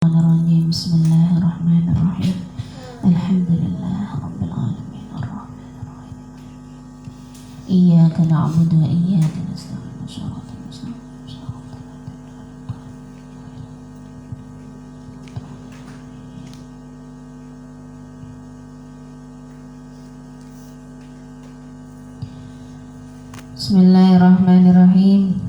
Bismillahirrahmanirrahim. Bismillahirrahmanirrahim. Alhamdulillah Rabbil Alamin. Ar-Rahmanirrahim. Iyyaka na'budu wa iyyaka nasta'in. Shiratal mustaqim. Bismillahirrahmanirrahim.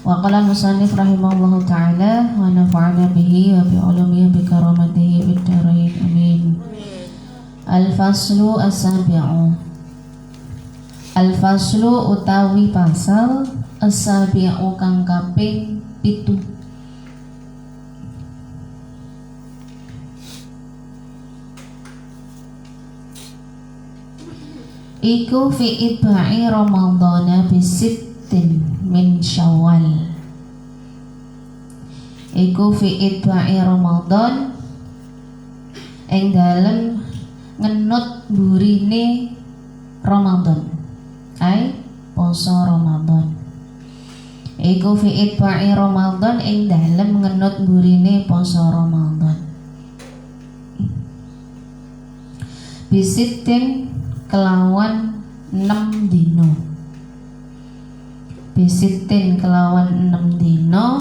Wa qala al-musannif rahimahullahu ta'ala wa nafa'ana bihi wa bi ulumihi bi karamatihi bid darain amin. Al-faslu as-sabi'u. Al-faslu utawi pasal as-sabi'u kang kaping 7. Iku fi itba'i ramadhana bisittin min syawal. Iku fi itba'i ramadhan ing dalem ngenut burine Ramadan, ai poso Ramadan. Iku fi itba'i ramadhan ing dalem ngenut burine poso Ramadan. Bisittin kelawan 6 dino. Bisitin kelawan 6 dino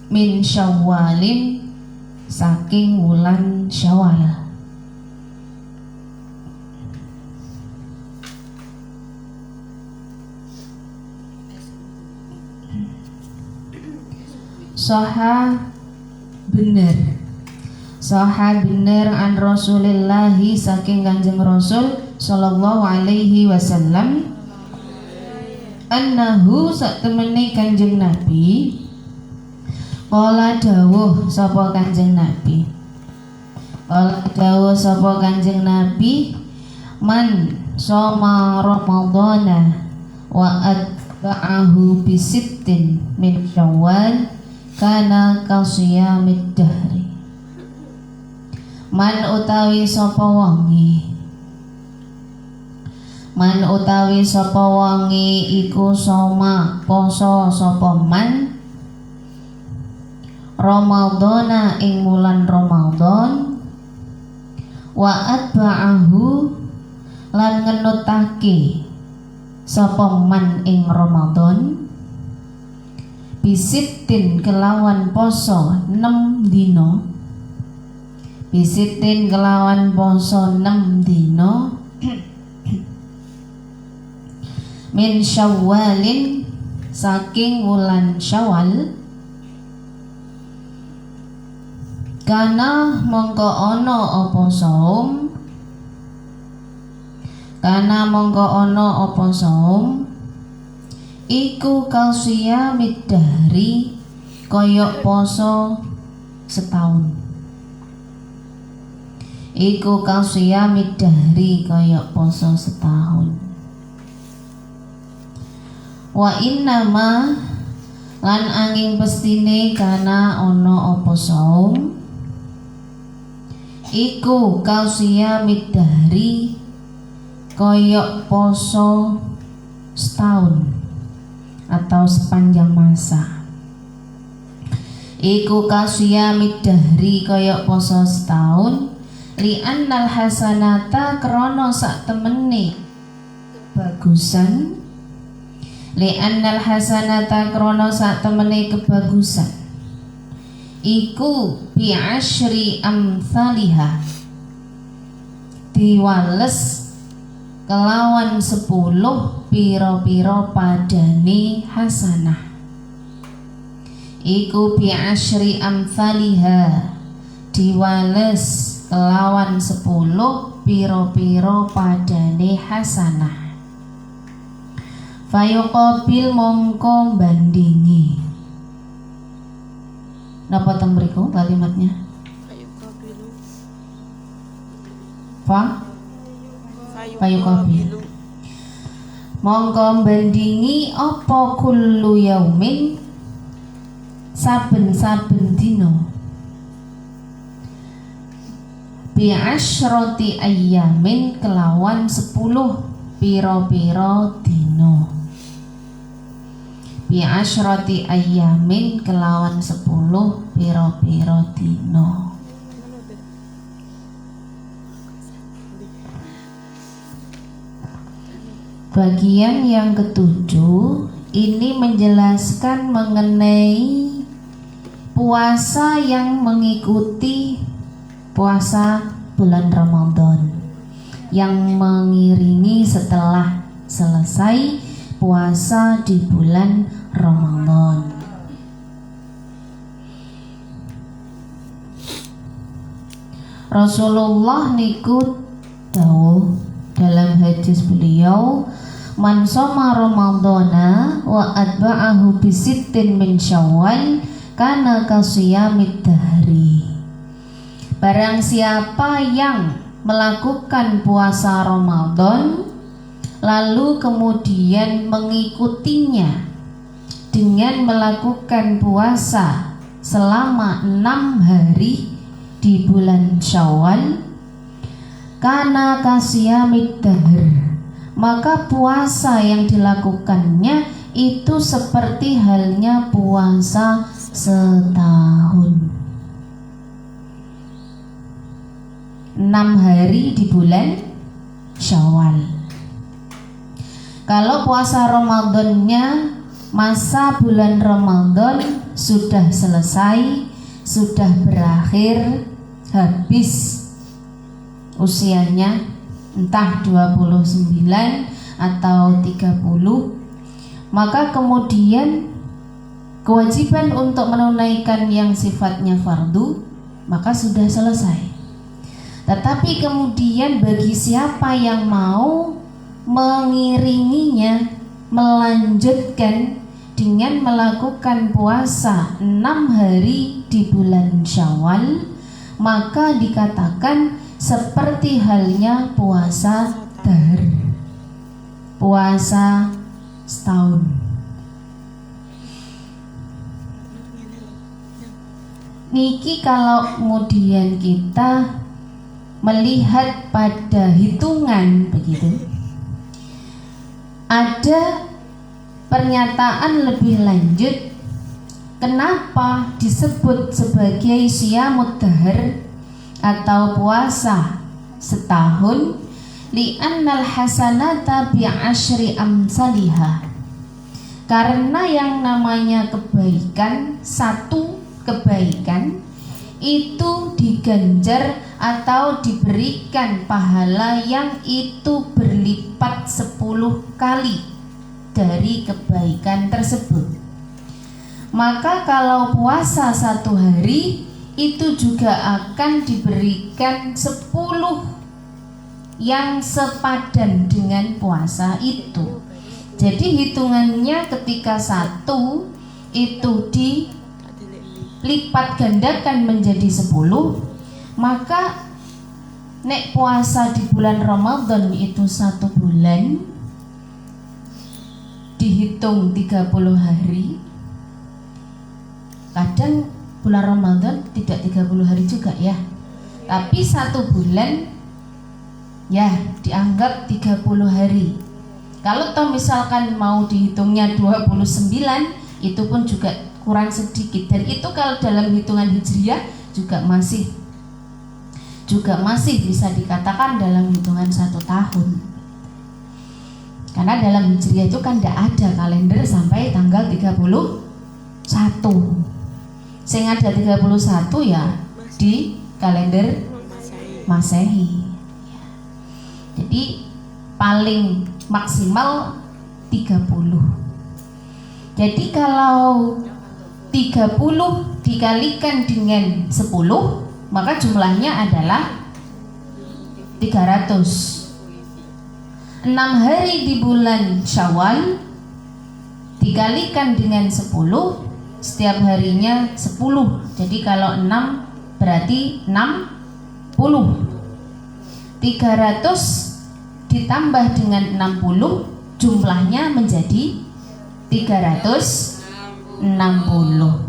min syawalin saking wulan Syawal. Soha bener an Rasulillahi saking Kanjeng Rasul sallallahu alaihi wasallam annahu sak temene Kanjeng Nabi qala dawuh sapa Kanjeng Nabi man shoma ramadhana wa atba'ahu bisittin min syawal kana kasiyamid dahri. Man utawi sapa wonge iku soma poso sapa man Ramadhana ing wulan Ramadan wa atba'ahu lan ngenutake sapa man ing Ramadan bisittin kelawan poso 6 dino. Bisitin kelawan poso 6 dino min syawalin saking wulan Syawal kana mongko ana apa saum iku kasiyamid dahri kaya poso setahun. Iku kasiyamid dahri kaya poso setahun. Wa innama lan angin pestine kana ana apa saum iku kasiyamid dahri kaya poso setahun atau sepanjang masa. Iku kasiyamid dahri kaya poso setahun li'annal hasanata krana sak temene kebagusan. Li'annal hasanata krana sak temene kebagusan iku bi asyri amsalihah diwales kelawan 10 pira-pira padane hasanah. Iku bi asyri amsalihah diwales kelawan 10 pira-pira padane hasanah. Fayuqabil mongko bandingi. Napa teng mriku kalimatnya? Fayuqabil. Mongko bandingi apa kullu yaumin saben-saben dina bi asyrati ayyamin kelawan 10 pira-pira dina. bi asyrati ayyamin kelawan 10 piro-piro dino. Bagian yang ketujuh ini menjelaskan mengenai puasa yang mengikuti puasa bulan Ramadan, yang mengiringi setelah selesai puasa di bulan Ramadan. Rasulullah niku dawuh dalam hadis beliau, man shoma ramadhana wa atba'ahu bisittin min syawal kana kasiyamid dahri. Barang siapa yang melakukan puasa Ramadan lalu kemudian mengikutinya dengan melakukan puasa selama 6 hari di bulan Syawal, kana kasiyamid dahr, maka puasa yang dilakukannya itu seperti halnya puasa setahun. 6 hari di bulan Syawal. Kalau puasa Ramadannya, masa bulan Ramadan sudah selesai, sudah berakhir, habis usianya entah 29 atau 30, maka kemudian kewajiban untuk menunaikan yang sifatnya fardu maka sudah selesai. Tetapi kemudian bagi siapa yang mau mengiringinya, melanjutkan dengan melakukan puasa 6 hari di bulan Syawal, maka dikatakan seperti halnya puasa dahr, puasa setahun. Niki kalau kemudian kita melihat pada hitungan begitu, ada pernyataan lebih lanjut kenapa disebut sebagai siyamud dahr atau puasa setahun, li'annal hasanata bi'asyri amsalihah, karena yang namanya kebaikan, satu kebaikan itu diganjar atau diberikan pahala yang itu berlipat 10 kali dari kebaikan tersebut. Maka kalau puasa 1 hari itu juga akan diberikan 10 yang sepadan dengan puasa itu. Jadi hitungannya ketika 1 itu dilipat gandakan menjadi 10, maka nek puasa di bulan Ramadan itu 1 bulan dihitung 30 hari. Kadang bulan Ramadan tidak 30 hari juga ya, tapi 1 bulan ya dianggap 30 hari. Kalau toh misalkan mau dihitungnya 29, itu pun juga kurang sedikit, dan itu kalau dalam hitungan hijriah juga masih bisa dikatakan dalam hitungan 1 tahun. Karena dalam hijriah itu kan tidak ada kalender sampai tanggal 31. Sing ada 31 ya di kalender Masehi. Jadi paling maksimal 30. Jadi kalau 30 dikalikan dengan 10, maka jumlahnya adalah 300. 6 hari di bulan Syawal dikalikan dengan 10, setiap harinya 10. Jadi kalau 6 berarti 60. 300 ditambah dengan 60, jumlahnya menjadi 360.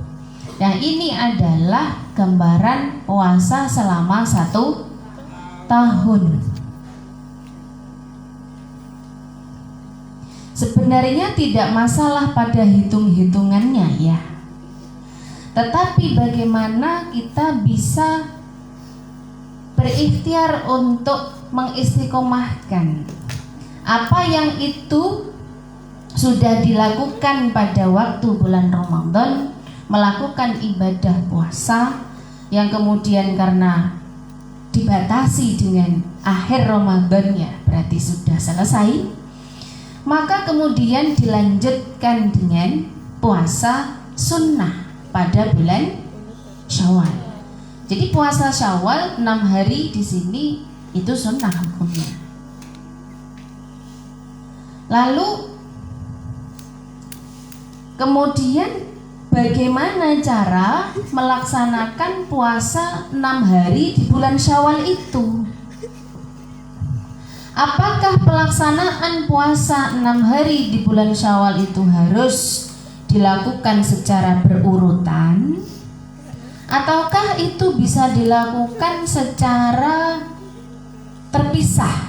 Nah, ini adalah gambaran puasa selama 1 tahun. sebenarnya tidak masalah pada hitung-hitungannya ya. Tetapi bagaimana kita bisa berikhtiar untuk mengistiqomahkan apa yang itu sudah dilakukan pada waktu bulan Ramadan, melakukan ibadah puasa yang kemudian karena dibatasi dengan akhir Ramadannya berarti sudah selesai, maka kemudian dilanjutkan dengan puasa sunnah pada bulan Syawal. Jadi puasa Syawal 6 hari di sini itu sunnah hukumnya. Lalu kemudian bagaimana cara melaksanakan puasa 6 hari di bulan Syawal itu? Apakah pelaksanaan puasa 6 hari di bulan Syawal itu harus dilakukan secara berurutan? Ataukah itu bisa dilakukan secara terpisah?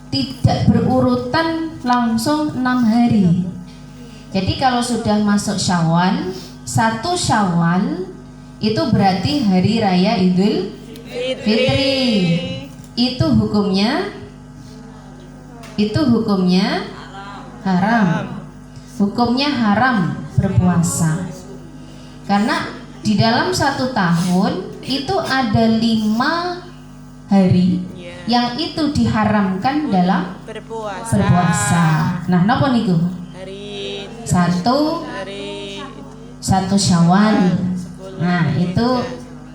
Tidak berurutan langsung 6 hari. Jadi kalau sudah masuk Syawal, 1 Syawal itu berarti hari raya Idul Fitri. Itu hukumnya haram. Hukumnya haram berpuasa. Karena di dalam 1 tahun itu ada 5 hari yang itu diharamkan dalam berpuasa. Nah, napa niku? Satu Syawal. Nah, itu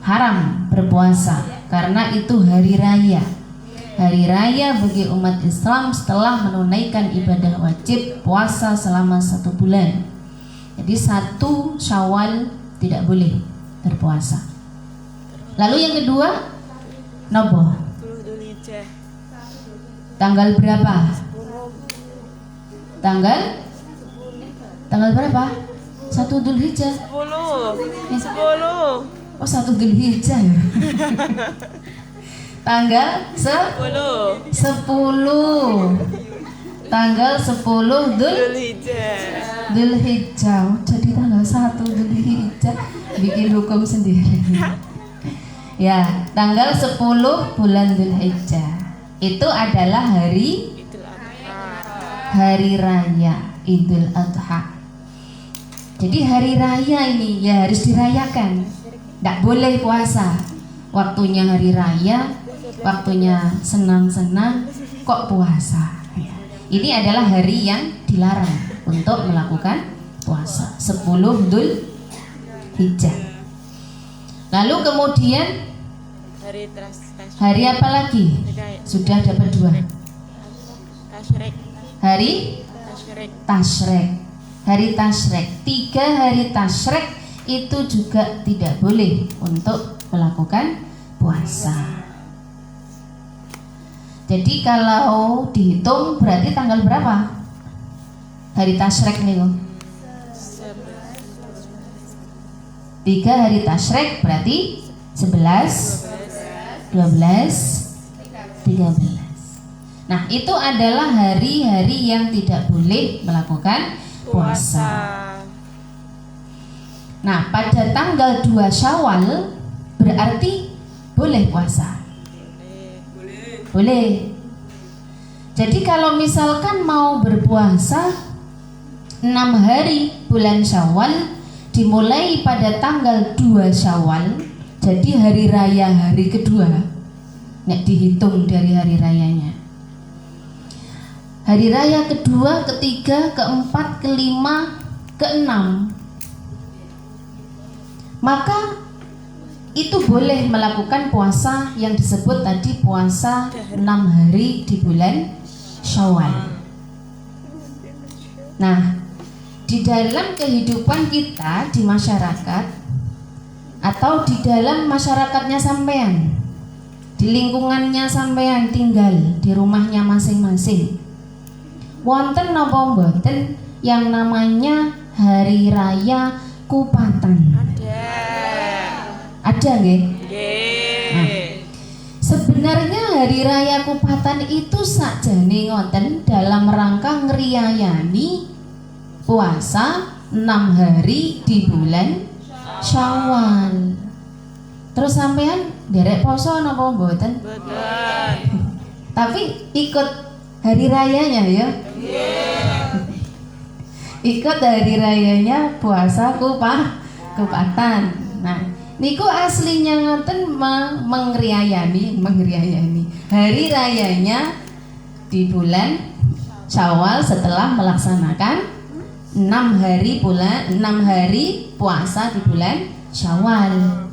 haram berpuasa karena itu hari raya. Hari raya bagi umat Islam setelah menunaikan ibadah wajib puasa selama 1 bulan. Jadi 1 Syawal tidak boleh berpuasa. Lalu yang kedua, nopo? Tanggal berapa? Tanggal berapa? 1 Dzulhijjah. 10. Oh, 1 Dzulhijjah ya. Tanggal 10. Tanggal 10 Dzulhijjah. Jadi tanggal 1 Dzulhijjah bikin hukum sendiri. Ya, tanggal 10 bulan Dzulhijjah. Itu adalah hari raya Idul Adha. Jadi hari raya ini ya harus dirayakan. Tidak boleh puasa. Waktunya hari raya, waktunya senang-senang, kok puasa. Ini adalah hari yang dilarang untuk melakukan puasa. 10 Dzulhijjah. Lalu kemudian hari apa lagi? Sudah dapat 2. Hari Tasyrik. Hari Tasyrik. 3 hari Tasyrik itu juga tidak boleh untuk melakukan puasa. Jadi kalau dihitung berarti tanggal berapa? Hari Tasyrik nih. 3 hari Tasyrik berarti 11, 12, 13. Nah, itu adalah hari-hari yang tidak boleh melakukan puasa. Nah, pada tanggal 2 Syawal berarti boleh puasa. Boleh. Jadi kalau misalkan mau berpuasa 6 hari bulan Syawal dimulai pada tanggal 2 Syawal, jadi hari raya hari kedua. Nek dihitung dari hari rayanya. Hari raya kedua, ketiga, keempat, kelima, keenam, maka itu boleh melakukan puasa yang disebut tadi puasa 6 hari di bulan Syawal. Nah, di dalam kehidupan kita di masyarakat atau di dalam masyarakatnya sampean, di lingkungannya sampean tinggal, di rumahnya masing-masing, wonten napa mboten yang namanya hari raya Kupatan? Ada nggih? Nggih. Nah, sebenarnya Sebenarnya hari raya Kupatan itu sakjane ngoten dalam rangka ngriyayani puasa 6 hari di bulan Syawal. Terus sampean derek poso napa mboten? Mboten. Tapi ikut hari rayanya ya? Ikut hari rayanya puasa Kupatan. Nah, niku aslinya ngoten mengriyayani hari rayanya di bulan Syawal setelah melaksanakan 6 hari puasa di bulan Syawal.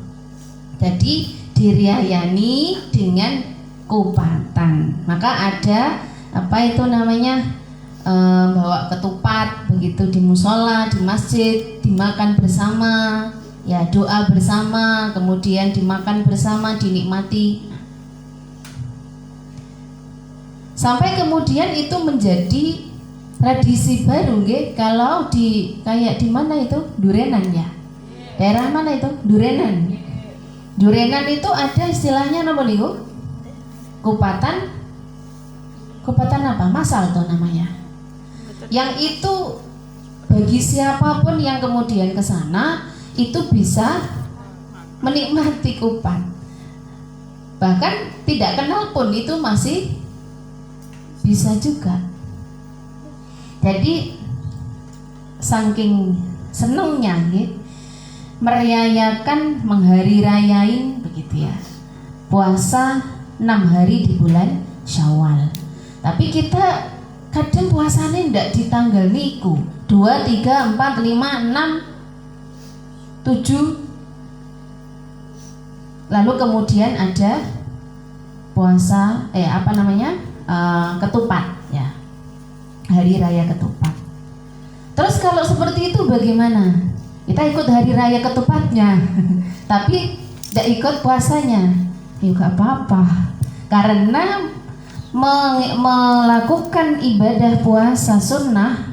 Jadi dirayani dengan Kupatan. Maka ada apa itu namanya, bawa ketupat begitu di musola, di masjid, dimakan bersama. Ya, doa bersama, kemudian dimakan bersama, dinikmati. Sampai kemudian itu menjadi tradisi baru nggih, kalau kayak di mana itu? Durenan ya. Daerah mana itu? Durenan. Durenan itu ada istilahnya apa niku? Kupatan apa? Masal tuh namanya. Yang itu bagi siapapun yang kemudian ke sana itu bisa menikmati kupat. Bahkan tidak kenal pun itu masih bisa juga. Jadi saking senengnya merayakan, menghari rayain begitu ya, puasa 6 hari di bulan Syawal. Tapi kita kadang puasanya ndak di tanggal niku 2, 3, 4, 5, 6, 7. Lalu kemudian ada puasa ketupat ya, hari raya ketupat. Terus kalau seperti itu bagaimana? Kita ikut hari raya ketupatnya tapi tidak ikut puasanya, ya gak apa-apa. Karena melakukan ibadah puasa sunnah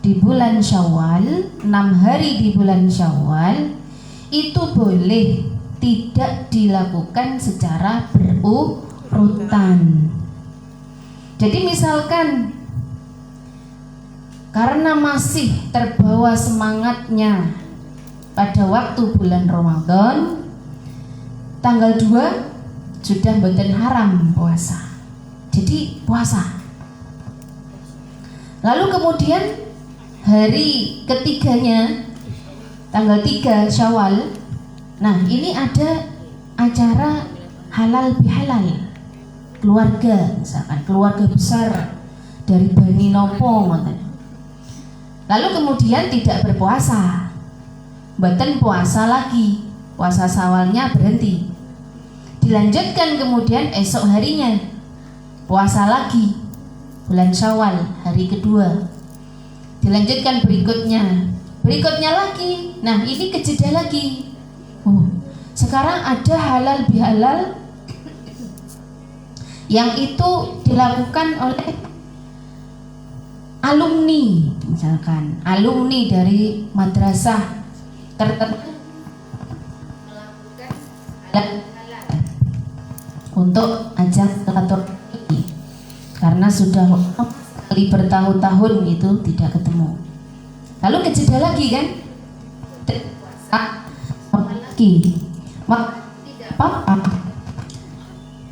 di bulan Syawal, 6 hari di bulan Syawal itu boleh tidak dilakukan secara berurutan. Jadi misalkan karena masih terbawa semangatnya pada waktu bulan Ramadan, tanggal 2 sudah mboten haram puasa, jadi puasa. Lalu kemudian hari ketiganya tanggal 3 Syawal, nah ini ada acara halal bihalal keluarga, misalkan keluarga besar dari Bani Nopo. Lalu kemudian tidak berpuasa, mboten puasa lagi, puasa Syawalnya berhenti, dilanjutkan kemudian esok harinya puasa lagi bulan Syawal hari kedua, dilanjutkan berikutnya lagi. Nah ini kejeda lagi. Sekarang ada halal bihalal yang itu dilakukan oleh alumni, misalkan alumni dari madrasah tertentu melakukan halal untuk ajang silaturahmi, karena sudah bertahun-tahun itu tidak ketemu. Lalu kejeda lagi kan, lagi tidak apa-apa.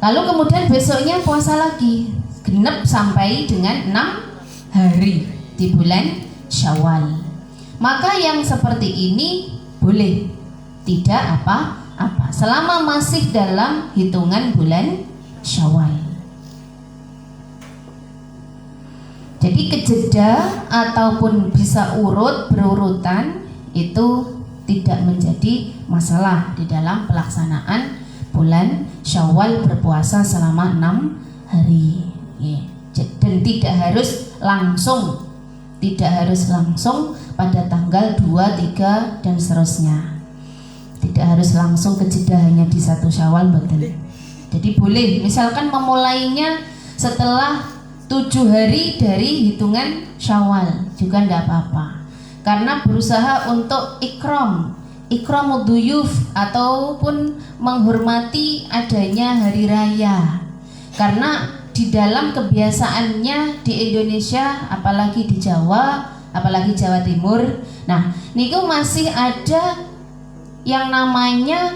Lalu kemudian besoknya puasa lagi, genep sampai dengan 6 hari di bulan Syawal. Maka yang seperti ini boleh, tidak apa-apa selama masih dalam hitungan bulan Syawal. Jadi kejeda ataupun bisa berurutan itu tidak menjadi masalah di dalam pelaksanaan bulan Syawal berpuasa selama 6 hari. Dan tidak harus langsung pada tanggal 2, 3 dan seterusnya. Tidak harus langsung kejeda hanya di 1 Syawal, betul. Jadi boleh misalkan memulainya setelah 7 hari dari hitungan Syawal juga tidak apa-apa, karena berusaha untuk ikram ikramud duyuf ataupun menghormati adanya hari raya. Karena di dalam kebiasaannya di Indonesia, apalagi di Jawa, apalagi Jawa Timur, nah niku masih ada yang namanya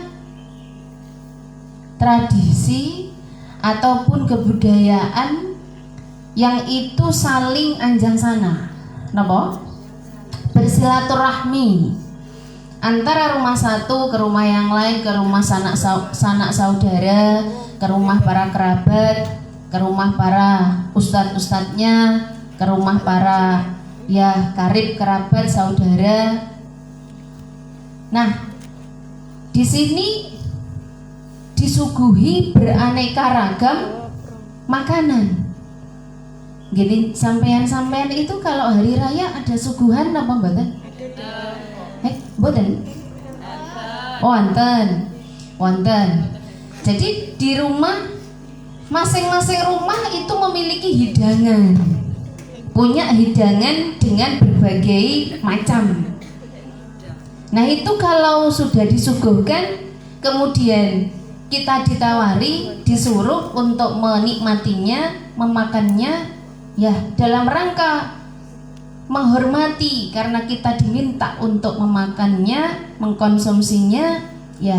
tradisi ataupun kebudayaan yang itu saling anjang sana, napa? Bersilaturahmi antara rumah satu ke rumah yang lain, ke rumah sanak saudara, ke rumah para kerabat, ke rumah para ustadz-ustadznya, ke rumah para ya karib kerabat saudara. Nah, di sini disuguhi beraneka ragam makanan. Gini, sampean-sampean itu kalau hari raya ada suguhan apa mboten? Mboten? Oh, wonten. Jadi di rumah, masing-masing rumah itu memiliki hidangan. Punya hidangan dengan berbagai macam. Nah, itu kalau sudah disuguhkan, kemudian kita ditawari, disuruh untuk menikmatinya, memakannya, ya dalam rangka menghormati karena kita diminta untuk memakannya, mengkonsumsinya, ya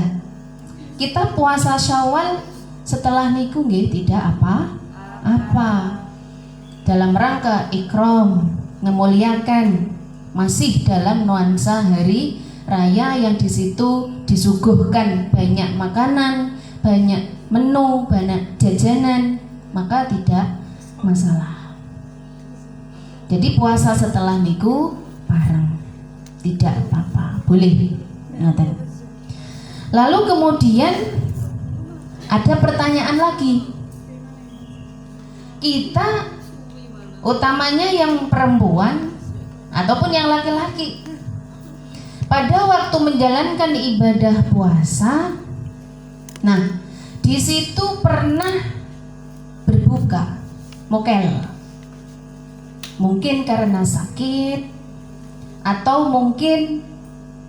kita puasa Syawal setelah niku nggih tidak apa-apa. Dalam rangka ikram, memuliakan, masih dalam nuansa hari raya yang di situ disuguhkan banyak makanan, banyak menu, banyak jajanan, maka tidak masalah. Jadi puasa setelah niku bareng, tidak apa-apa, boleh. Lalu kemudian ada pertanyaan lagi. Kita utamanya yang perempuan ataupun yang laki-laki pada waktu menjalankan ibadah puasa, nah di situ pernah berbuka, mokel, mungkin karena sakit atau mungkin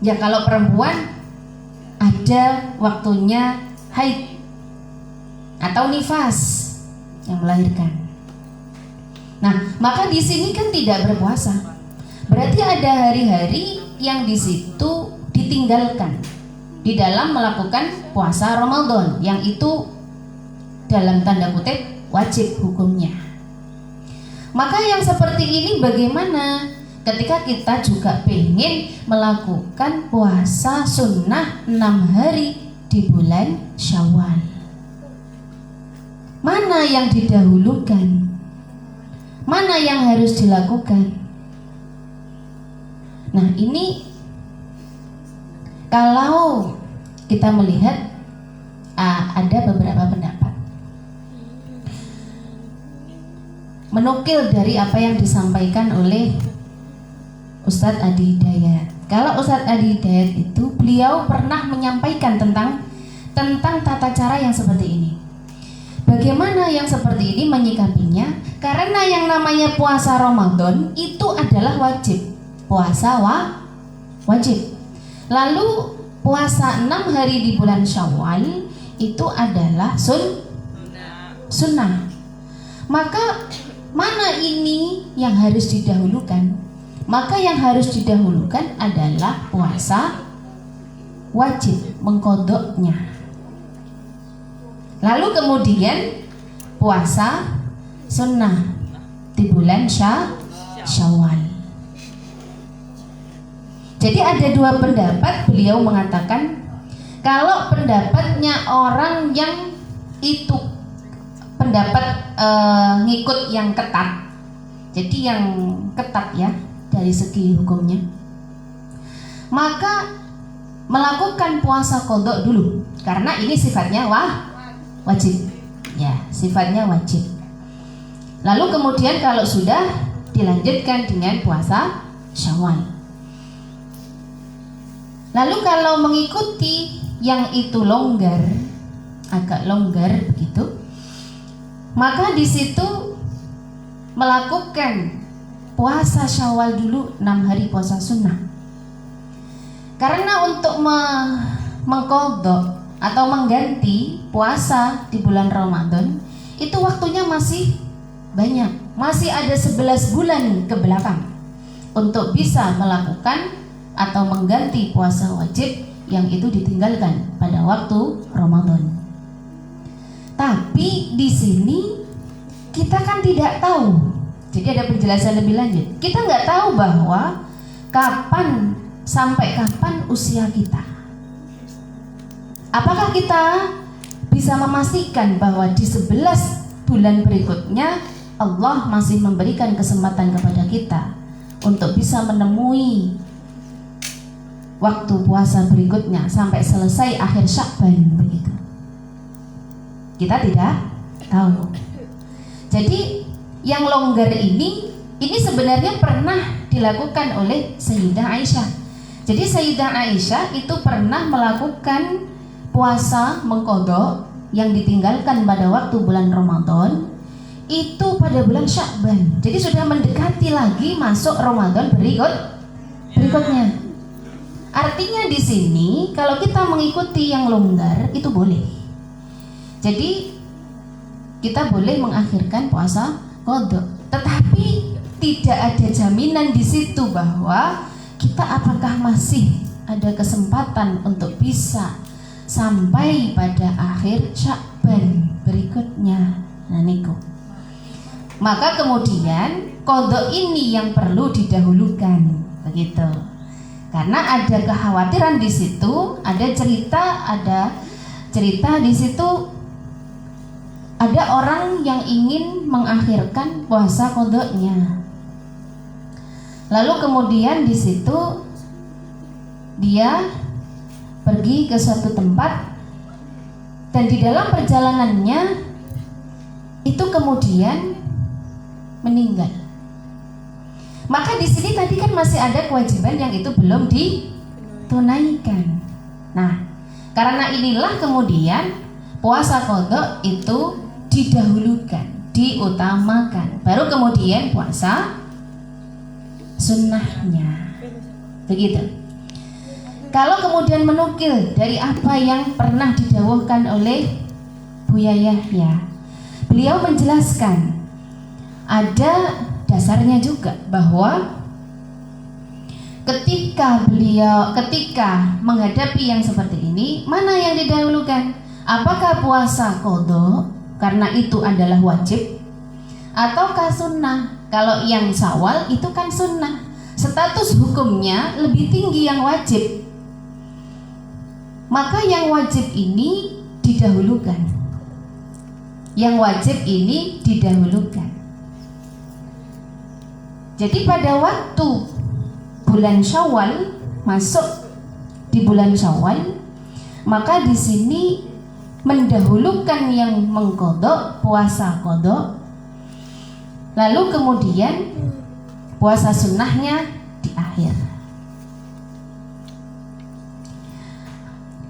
ya kalau perempuan ada waktunya haid atau nifas yang melahirkan. Nah, maka di sini kan tidak berpuasa. Berarti ada hari-hari yang di situ ditinggalkan di dalam melakukan puasa Ramadan, yang itu dalam tanda kutip wajib hukumnya. Maka yang seperti ini bagaimana ketika kita juga pengen melakukan puasa sunnah 6 hari di bulan Syawal? Mana yang didahulukan? Mana yang harus dilakukan? Nah, ini kalau kita melihat ada beberapa pendapat. Menukil dari apa yang disampaikan oleh Ustadz Adi Hidayat. Kalau Ustadz Adi Hidayat itu beliau pernah menyampaikan tentang tata cara yang seperti ini. Bagaimana yang seperti ini menyikapinya? Karena yang namanya puasa Ramadan itu adalah wajib. Puasa wajib. Lalu puasa 6 hari di bulan Syawal itu adalah sunnah. Maka mana ini yang harus didahulukan? Maka yang harus didahulukan adalah puasa wajib, mengkodoknya. Lalu kemudian puasa sunnah di bulan Syawal. Jadi ada dua pendapat. Beliau mengatakan kalau pendapatnya orang yang itu pendapat ngikut yang ketat, jadi yang ketat ya dari segi hukumnya, maka melakukan puasa qadha dulu karena ini sifatnya wajib, ya sifatnya wajib. Lalu kemudian kalau sudah dilanjutkan dengan puasa Syawal. Lalu kalau mengikuti yang itu longgar, agak longgar begitu, maka di situ melakukan puasa Syawal dulu 6 hari puasa sunnah. Karena untuk mengqadha atau mengganti puasa di bulan Ramadan itu waktunya masih banyak, masih ada 11 bulan ke belakang untuk bisa melakukan atau mengganti puasa wajib yang itu ditinggalkan pada waktu Ramadan. Tapi di sini kita kan tidak tahu. Jadi ada penjelasan lebih lanjut. Kita nggak tahu bahwa sampai kapan usia kita. Apakah kita bisa memastikan bahwa di 11 bulan berikutnya Allah masih memberikan kesempatan kepada kita untuk bisa menemui waktu puasa berikutnya sampai selesai akhir Sya'ban begitu? Kita tidak tahu. Jadi yang longgar ini sebenarnya pernah dilakukan oleh Sayyidah Aisyah. Jadi Sayyidah Aisyah itu pernah melakukan puasa mengqadha yang ditinggalkan pada waktu bulan Ramadan itu pada bulan Sya'ban. Jadi sudah mendekati lagi masuk Ramadan berikutnya. Artinya di sini kalau kita mengikuti yang longgar itu boleh. Jadi kita boleh mengakhirkan puasa qadha. Tetapi tidak ada jaminan di situ bahwa kita apakah masih ada kesempatan untuk bisa sampai pada akhir Sya'ban berikutnya. Nah niku. Maka kemudian qadha ini yang perlu didahulukan begitu. Karena ada kekhawatiran di situ, ada cerita di situ, ada orang yang ingin mengakhirkan puasa qadha-nya. Lalu kemudian di situ dia pergi ke suatu tempat dan di dalam perjalanannya itu kemudian meninggal. Maka di sini tadi kan masih ada kewajiban yang itu belum ditunaikan. Nah, karena inilah kemudian puasa qadha itu didahulukan, diutamakan. Baru kemudian puasa sunnahnya. Begitu. Kalau kemudian menukil dari apa yang pernah didawuhkan oleh Buya Yahya, beliau menjelaskan ada dasarnya juga bahwa ketika menghadapi yang seperti ini, mana yang didahulukan? Apakah puasa qadha karena itu adalah wajib ataukah sunnah? Kalau yang Syawal itu kan sunnah, status hukumnya lebih tinggi yang wajib. Maka yang wajib ini didahulukan. Yang wajib ini didahulukan. Jadi pada waktu bulan Syawal, masuk di bulan Syawal, maka di sini mendahulukan yang mengqadha puasa qadha, lalu kemudian puasa sunnahnya di akhir.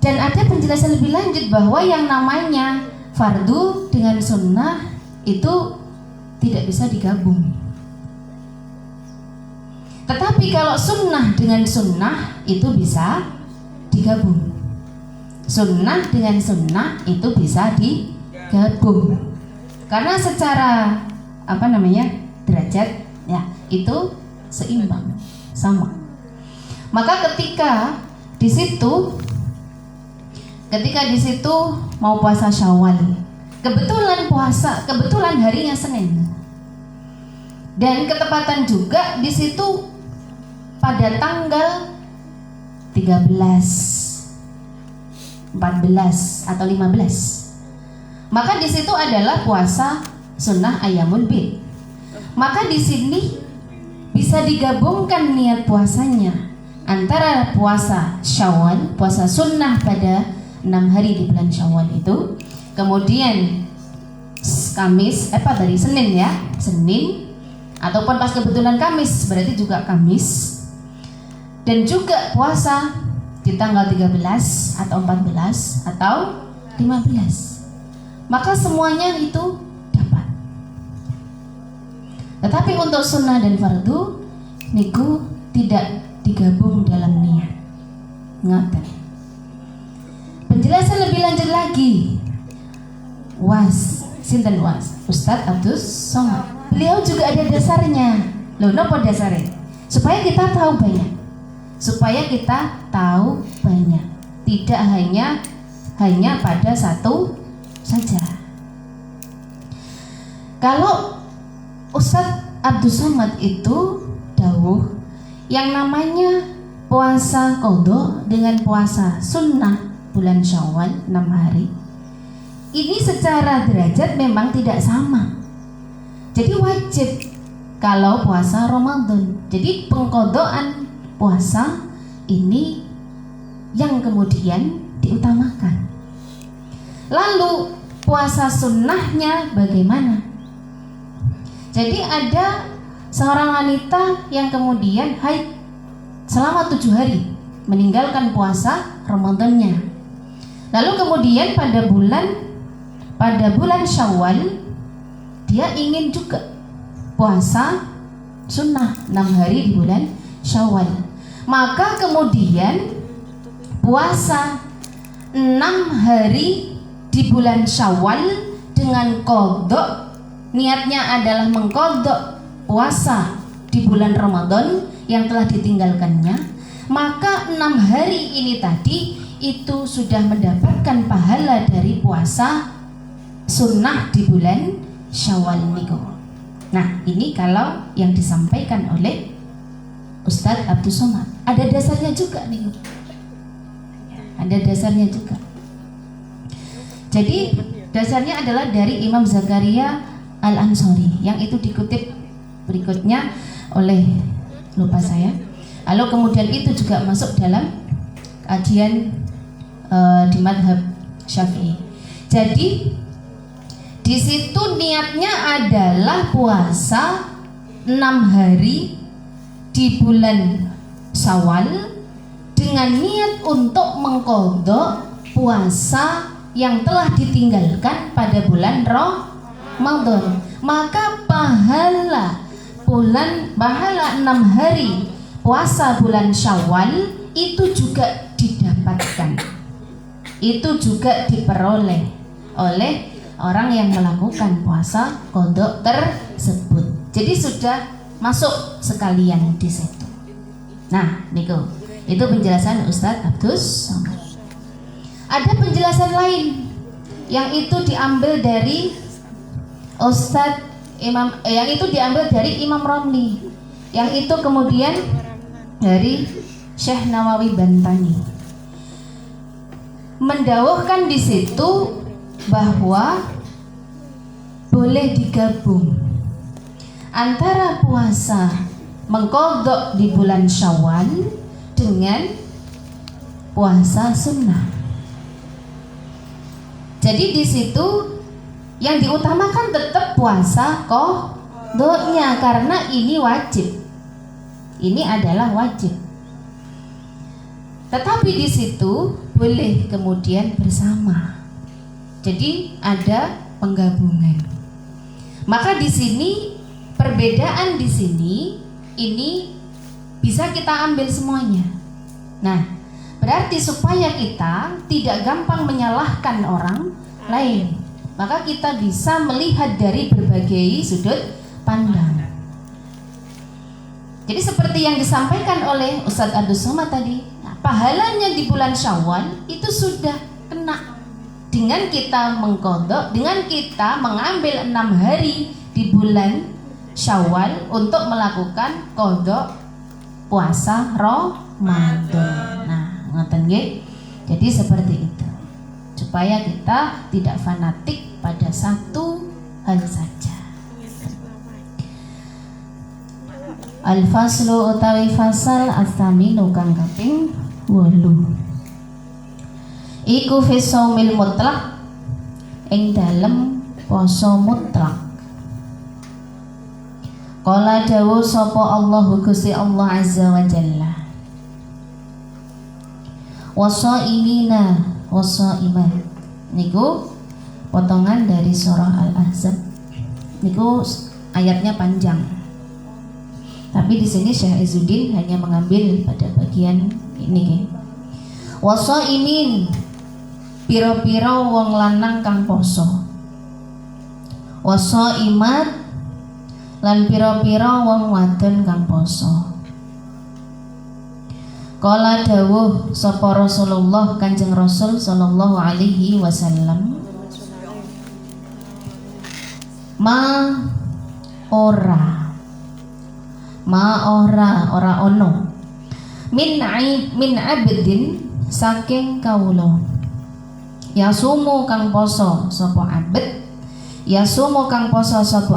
Dan ada penjelasan lebih lanjut bahwa yang namanya fardu dengan sunnah itu tidak bisa digabung. Tetapi kalau sunnah dengan sunnah itu bisa digabung. Sunnah dengan sunnah itu bisa digabung. Karena secara derajat ya itu seimbang, sama. Maka ketika di situ mau puasa Syawal, kebetulan harinya Senin. Dan ketepatan juga di situ pada tanggal 13, 14 atau 15. Maka di situ adalah puasa sunnah Ayyamul Bid. Maka di sini bisa digabungkan niat puasanya antara puasa Syawal, puasa sunnah pada 6 hari di bulan Syawal itu, kemudian Senin ataupun pas kebetulan Kamis berarti juga Kamis, dan juga puasa di tanggal 13 atau 14 atau 15. Maka semuanya itu dapat. Tetapi untuk sunnah dan fardu niku tidak digabung dalam niat. Ngoten. Penjelasan lebih lanjut lagi. Sinten Ustadz Abdus Somad. Beliau juga ada dasarnya. Loh, napa dasarnya? Supaya kita tahu banyak. Tidak hanya pada satu saja. Kalau Ustadz Abdus Somad itu dawuh yang namanya puasa qadha dengan puasa sunnah bulan Syawal 6 hari. Ini secara derajat memang tidak sama. Jadi wajib kalau puasa Ramadan. Jadi pengqadaan puasa ini yang kemudian diutamakan. Lalu puasa sunnahnya bagaimana? Jadi ada seorang wanita yang kemudian haid selama 7 hari, meninggalkan puasa Ramadannya. Lalu kemudian pada bulan Syawal dia ingin juga puasa sunnah 6 hari di bulan Syawal. Maka kemudian puasa 6 hari di bulan Syawal dengan qadha, niatnya adalah mengqadha puasa di bulan Ramadan yang telah ditinggalkannya. Maka 6 hari ini tadi itu sudah mendapatkan pahala dari puasa sunnah di bulan Syawal niku. Nah, ini kalau yang disampaikan oleh Ustadz Abdus Somad. Ada dasarnya juga nih. Ada dasarnya juga. Jadi dasarnya adalah dari Imam Zakaria Al-Ansori yang itu dikutip berikutnya oleh lupa saya. Lalu kemudian itu juga masuk dalam kajian di madhab Syafi'i. Jadi di situ niatnya adalah puasa 6 hari di bulan Syawal dengan niat untuk mengqadha puasa yang telah ditinggalkan pada bulan Ramadan. Maka pahala 6 hari puasa bulan Syawal itu juga didapatkan. Itu juga diperoleh oleh orang yang melakukan puasa qadha tersebut. Jadi sudah masuk sekalian di situ. Nah, niku. Itu penjelasan Ustadz Abdus Somad. Ada penjelasan lain yang itu diambil dari yang itu diambil dari Imam Romli, yang itu kemudian dari Syekh Nawawi Bantani. Mendawuhkan di situ bahwa boleh digabung antara puasa mengqadha di bulan Syawal dengan puasa sunnah. Jadi di situ yang diutamakan tetap puasa qadha-nya karena ini wajib. Ini adalah wajib. Tetapi di situ boleh kemudian bersama. Jadi ada penggabungan. Maka di sini perbedaan di sini ini bisa kita ambil semuanya. Nah, berarti supaya kita tidak gampang menyalahkan orang lain, maka kita bisa melihat dari berbagai sudut pandang. Jadi seperti yang disampaikan oleh Ustadz Abdus Somad tadi, nah, pahalanya di bulan Syawal itu sudah kena dengan kita mengqadha, dengan kita mengambil 6 hari di bulan Syawal untuk melakukan qadha puasa Ramadan. Nah, ngoten nggih. Jadi seperti itu. Supaya kita tidak fanatik pada satu hal saja. Al-faslu utawi fasal as-saminu kang kaping 8. Iku fi shaumil mutlaq ing dalem poso mutlak. Qala dawu sapa Allahu Gusti Allah Azza wa Jalla. Wasaimina wasaimat. Niku potongan dari surah Al-Ahzab. Niku ayatnya panjang. Tapi di sini Syekh Izzuddin hanya mengambil pada bagian ini. Wasaimin pira-pira wong lanang kang poso. Wasaimat lan pira-pira wong wadon kang poso. Kala dawuh sapa Rasulullah Kanjeng Rasul sallallahu alaihi wasallam, ora ono min abdin saking kawula yasumu kang poso sapa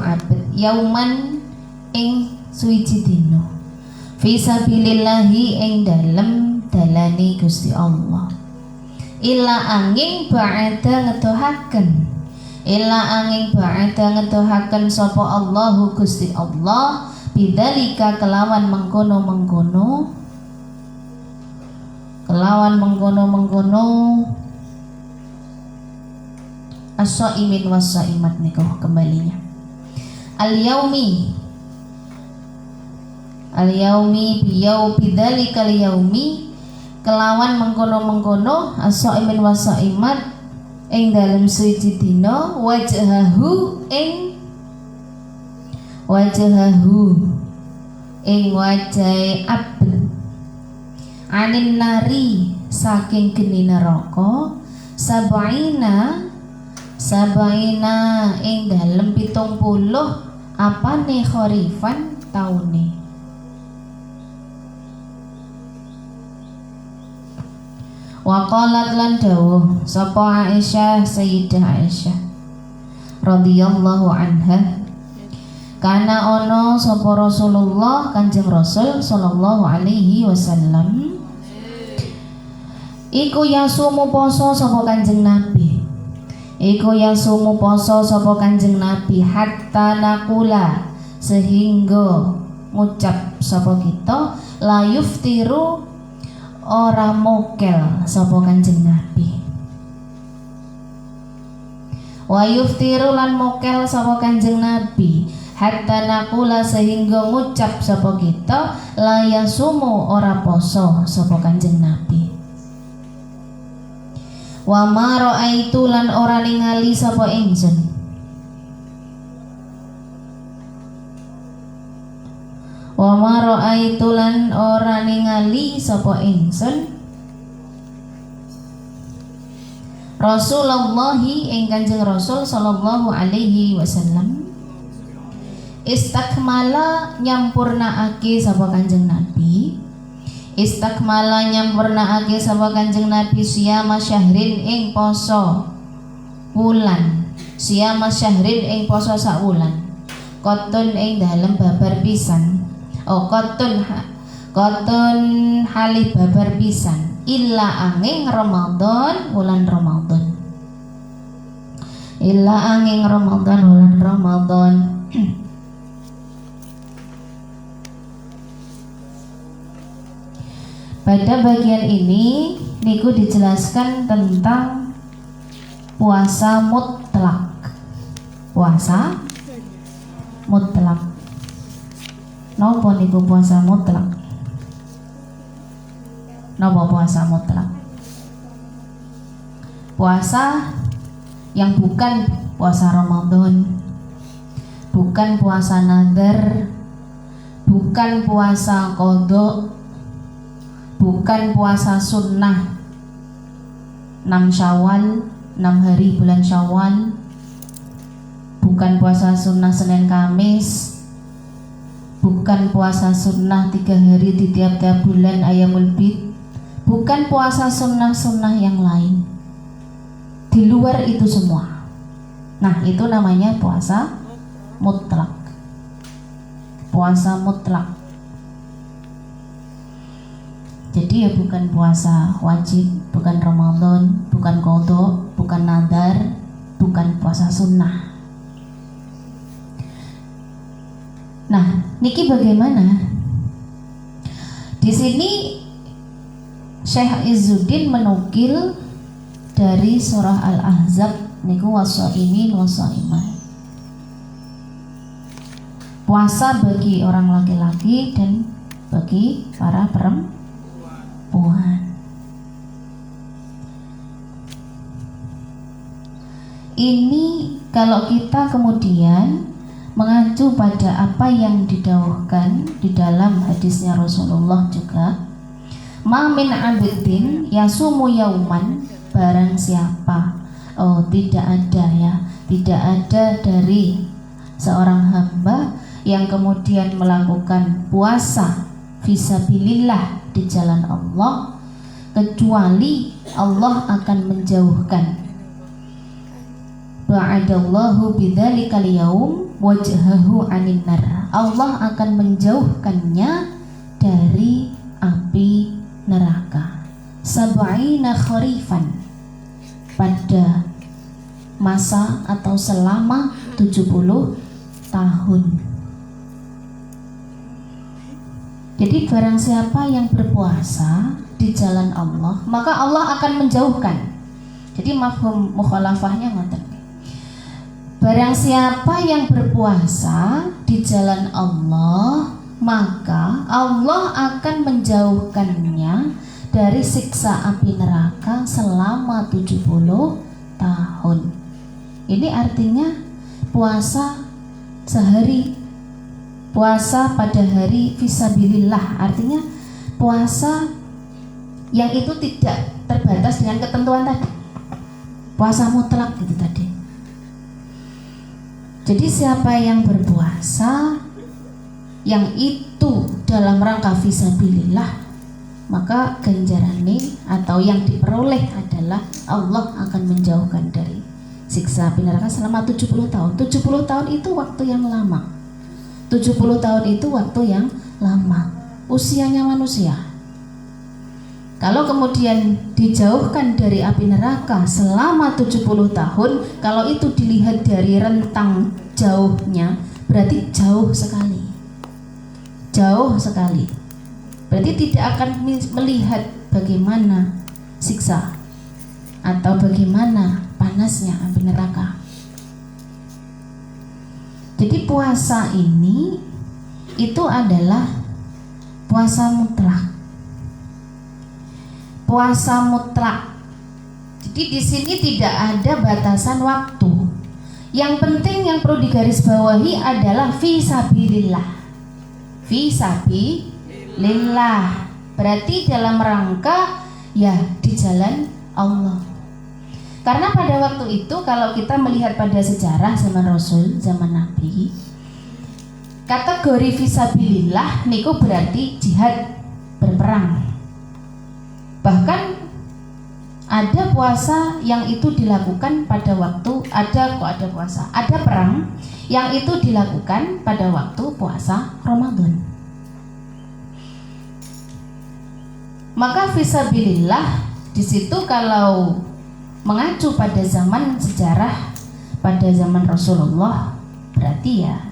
abd yauman ing suwiji dina fisabilillahi ing dalem dalane Gusti Allah illa angin ba'da ngedohaken sapa Allahu Gusti Allah bidzalika kelawan mengkono as-shaimin was-shaimat niku kembalinya al-yaumi bidzalikal yaumi kelawan mengkono as-shaimin was-shaimat ing dalem suci dina wajhahu ing wajahe abd anin nari saking geni neraka sabaina ing dalem 70 apane kharifan taune. Wa qalat lan dawuh sapa Aisyah Sayyidah Aisyah radhiyallahu anha, kana ono sapa Rasulullah Kanjeng Rasul sallallahu alaihi wasallam iku yasumu poso sapa Kanjeng Nabi hatta nakula sehingga ngucap sapa kita la yuftiru ora mokel sapa Kanjeng Nabi wa yuftiru lan mokel sapa Kanjeng Nabi hatta nakula sehingga ngucap sapa kita la yasumu ora poso sapa Kanjeng Nabi wa ma raaitu lan ora ningali sapa ingsun wa ma raaitu lan ora ningali sapa ingsun Rasulullah ing Kanjeng Rasul sallallahu alaihi wasallam istakmala nyampurnaake sapa Kanjeng Nabi siyama syahrin ing poso wulan saulan kotun ing dalem babar pisan kotun halih babar pisan illa angin Ramadan wulan Ramadan Pada bagian ini niku dijelaskan tentang puasa mutlak. Napa niku puasa mutlak? Puasa yang bukan puasa Ramadan, bukan puasa nadar, bukan puasa qadha, bukan puasa sunnah 6 Syawal, 6 hari bulan Syawal, bukan puasa sunnah Senin Kamis, bukan puasa sunnah 3 hari di tiap-tiap bulan Ayyamul Bid, bukan puasa sunnah-sunnah yang lain. Di luar itu semua. Nah, itu namanya puasa mutlak. Jadi ya bukan puasa wajib, bukan Ramadan, bukan qadha, bukan nadar, bukan puasa sunnah. Nah, niki bagaimana? Di sini Syekh Izzuddin menukil dari surah Al-Ahzab niku wasaimin wasaimat. Puasa bagi orang laki-laki dan bagi para perempuan. Ini kalau kita kemudian mengacu pada apa yang didawuhkan di dalam hadisnya Rasulullah juga, ma min abdin yasumu yauman, barang siapa, tidak ada ya, tidak ada dari seorang hamba yang kemudian melakukan puasa fisabilillah di jalan Allah, kecuali Allah akan menjauhkan ba'adallahu bidzalikal yaum wajhahu 'anin nar. Allah akan menjauhkannya dari api neraka. Sab'ina kharifan, pada masa atau selama 70 tahun. Jadi barang siapa yang berpuasa di jalan Allah, maka Allah akan menjauhkan. Jadi mafhum mukhalafahnya ngoten. Barang siapa yang berpuasa di jalan Allah, maka Allah akan menjauhkannya dari siksa api neraka selama 70 tahun. Ini artinya puasa sehari, puasa pada hari fisabilillah, artinya puasa yang itu tidak terbatas dengan ketentuan tadi, puasa mutlak gitu tadi. Jadi siapa yang berpuasa yang itu dalam rangka fisabilillah, maka ganjarannya atau yang diperoleh adalah Allah akan menjauhkan dari siksa api neraka selama 70 tahun. 70 tahun itu waktu yang lama. 70 tahun itu waktu yang lama, usianya manusia. Kalau kemudian dijauhkan dari api neraka selama 70 tahun, kalau itu dilihat dari rentang jauhnya, berarti jauh sekali. Jauh sekali. Berarti tidak akan melihat bagaimana siksa atau bagaimana panasnya api neraka. Jadi puasa ini itu adalah puasa mutlak. Puasa mutlak. Jadi di sini tidak ada batasan waktu. Yang penting yang perlu digarisbawahi adalah fisabilillah. Fisabilillah. Berarti dalam rangka ya di jalan Allah. Karena pada waktu itu kalau kita melihat pada sejarah zaman Rasul, zaman Nabi, kategori fisabilillah niku berarti jihad, berperang. Bahkan ada puasa yang itu dilakukan pada waktu ada perang yang itu dilakukan pada waktu puasa Ramadan. Maka fisabilillah di situ kalau mengacu pada zaman sejarah, pada zaman Rasulullah, berarti ya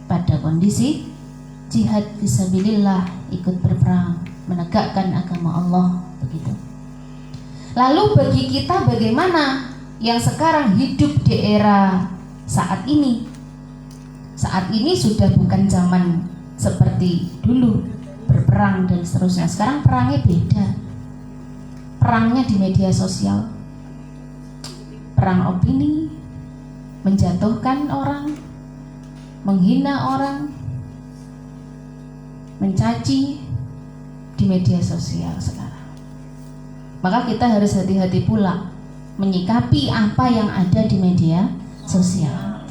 pada kondisi jihad fisabilillah, ikut berperang menegakkan agama Allah, begitu. Lalu bagi kita bagaimana yang sekarang hidup di era saat ini? Saat ini sudah bukan zaman seperti dulu berperang dan seterusnya. Sekarang perangnya beda. Perangnya di media sosial. Perang opini, menjatuhkan orang, menghina orang, mencaci di media sosial sekarang. Maka kita harus hati-hati pula menyikapi apa yang ada di media sosial.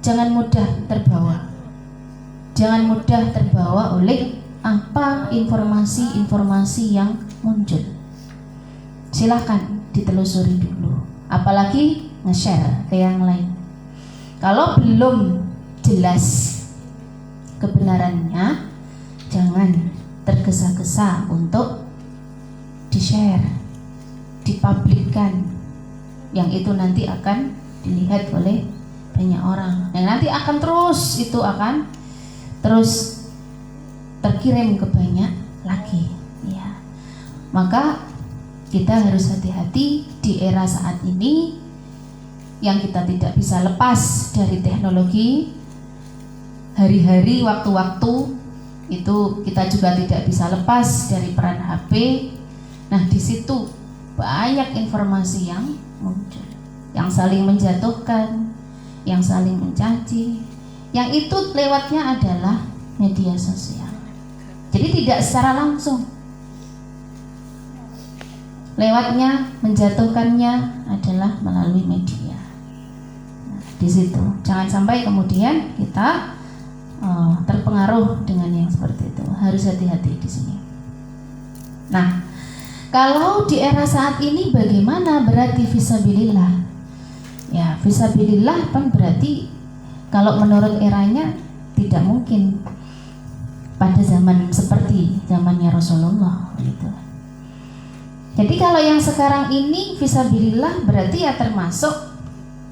Jangan mudah terbawa. Jangan mudah terbawa oleh apa informasi-informasi yang muncul. Silakan ditelusuri dulu. Apalagi nge-share ke yang lain. Kalau belum jelas kebenarannya, jangan tergesa-gesa untuk di-share, dipublikkan, yang itu nanti akan dilihat oleh banyak orang, yang nanti akan terus terkirim ke banyak lagi ya. Maka kita harus hati-hati di era saat ini yang kita tidak bisa lepas dari teknologi. Hari-hari, waktu-waktu itu kita juga tidak bisa lepas dari peran HP. Nah, di situ banyak informasi yang muncul. yang saling menjatuhkan, yang saling mencaci, yang itu lewatnya adalah media sosial. Jadi tidak secara langsung, lewatnya, menjatuhkannya adalah melalui media. Nah, di situ jangan sampai kemudian kita terpengaruh dengan yang seperti itu. Harus hati-hati di sini. Nah, kalau di era saat ini bagaimana berarti fisabilillah? Ya, fisabilillah kan berarti kalau menurut eranya tidak mungkin pada zaman seperti zamannya Rasulullah gitu. Jadi kalau yang sekarang ini fisabilillah berarti ya termasuk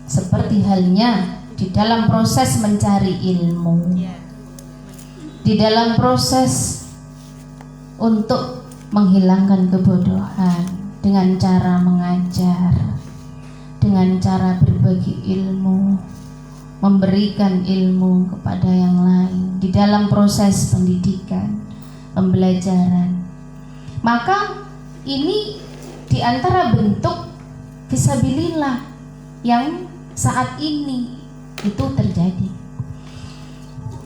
seperti halnya di dalam proses mencari ilmu, di dalam proses untuk menghilangkan kebodohan dengan cara mengajar, dengan cara berbagi ilmu, memberikan ilmu kepada yang lain di dalam proses pendidikan, pembelajaran. Maka ini diantara bentuk fisabilillah yang saat ini itu terjadi.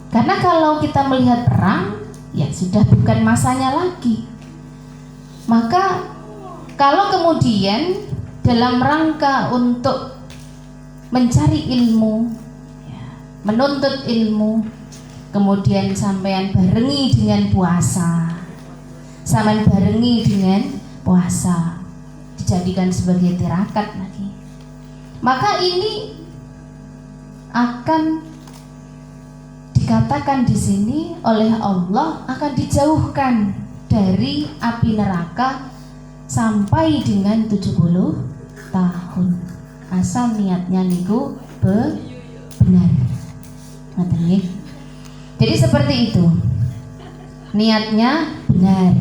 Karena kalau kita melihat perang, ya sudah bukan masanya lagi. Maka kalau kemudian dalam rangka untuk mencari ilmu, ya, menuntut ilmu, kemudian sampean barengi dengan puasa, sampean barengi dengan puasa, dijadikan sebagai tirakat lagi, maka ini akan dikatakan di sini oleh Allah akan dijauhkan dari api neraka sampai dengan 70 tahun asal niatnya niku benar. Jadi seperti itu, niatnya benar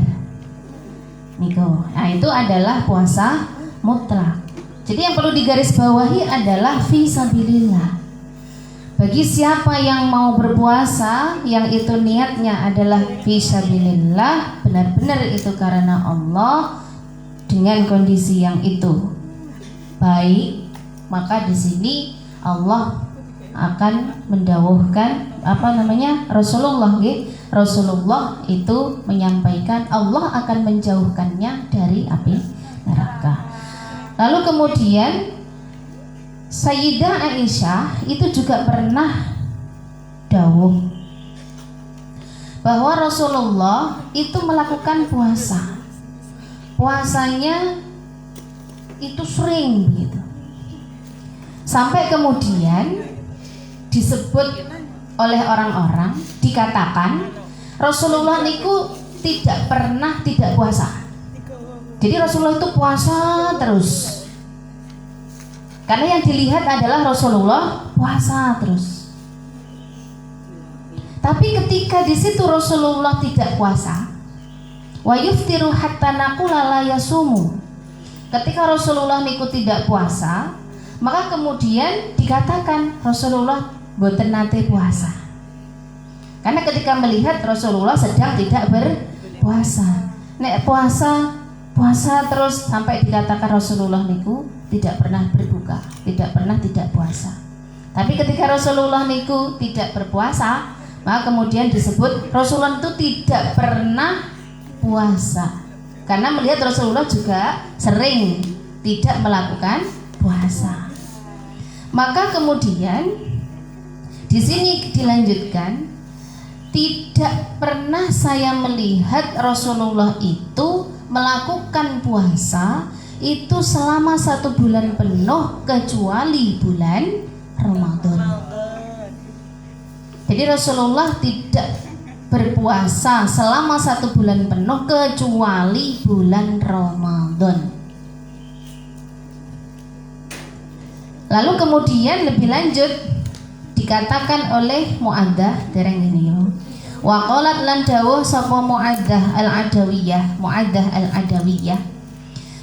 niku. Nah, itu adalah puasa mutlak. Jadi yang perlu digarisbawahi adalah fisabilillah. Bagi siapa yang mau berpuasa, yang itu niatnya adalah fisabilillah, benar-benar itu karena Allah, dengan kondisi yang itu baik, maka di sini Allah akan mendawuhkan Rasulullah itu menyampaikan Allah akan menjauhkannya dari api neraka. Lalu kemudian Sayyidah Aisyah itu juga pernah dawuh bahwa Rasulullah itu melakukan puasa. Puasanya itu sering begitu. Sampai kemudian disebut oleh orang-orang, dikatakan Rasulullah niku tidak pernah tidak puasa. Jadi Rasulullah itu puasa terus. Karena yang dilihat adalah Rasulullah puasa terus. Tapi ketika di situ Rasulullah tidak puasa, wa yuftiru hatta naqula la yasumu. Ketika Rasulullah niku tidak puasa, maka kemudian dikatakan Rasulullah boten nate puasa. Karena ketika melihat Rasulullah sedang tidak berpuasa. Nek puasa terus sampai dikatakan Rasulullah niku tidak pernah berbuka, tidak pernah tidak puasa. Tapi ketika Rasulullah niku tidak berpuasa, maka kemudian disebut Rasulullah itu tidak pernah puasa. Karena melihat Rasulullah juga sering tidak melakukan puasa. Maka kemudian di sini dilanjutkan, tidak pernah saya melihat Rasulullah itu melakukan puasa itu selama 1 bulan penuh kecuali bulan Ramadan. Jadi Rasulullah tidak berpuasa selama 1 bulan penuh kecuali bulan Ramadan. Lalu kemudian lebih lanjut dikatakan oleh Mu'addah dereng ini yo. Wa qalat lan dawuh sapa Mu'addah al-Adawiyah.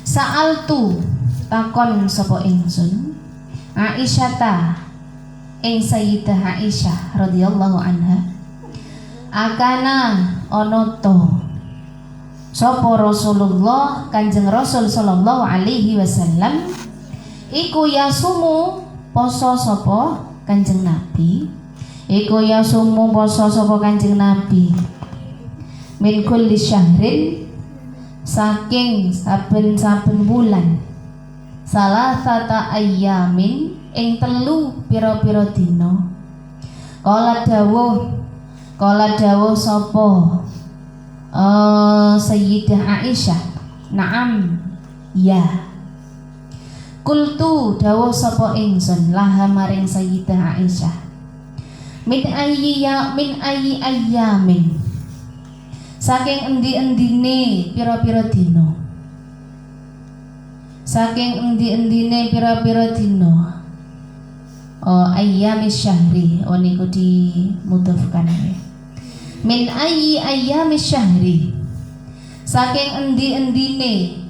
Sa'altu takon sapa ingsun Aisyata ing Sayyidah Aisyah radhiyallahu anha. Akana ono to sapa Rasulullah Kanjeng Rasul sallallahu alaihi wasallam iku yasumu poso sapa Kanjeng Nabi. Iku yasumu poso sapa Kanjeng Nabi min kulli syahrin saking saben-saben bulan salasata ayyamin ing telu pira-pira dina. Kala dawuh sapa Sayyidah Aisyah, na'am ya. Kultu dawuh sapa ingsun laha maring Sayyidah Aisyah, min ayyi ayyamin saking endi-endine pira-pira dina. Saking endi-endine pira-pira dina. Ayyamis syahri niku dimudhofkan. Min ayyi ayyamis syahri saking endi-endine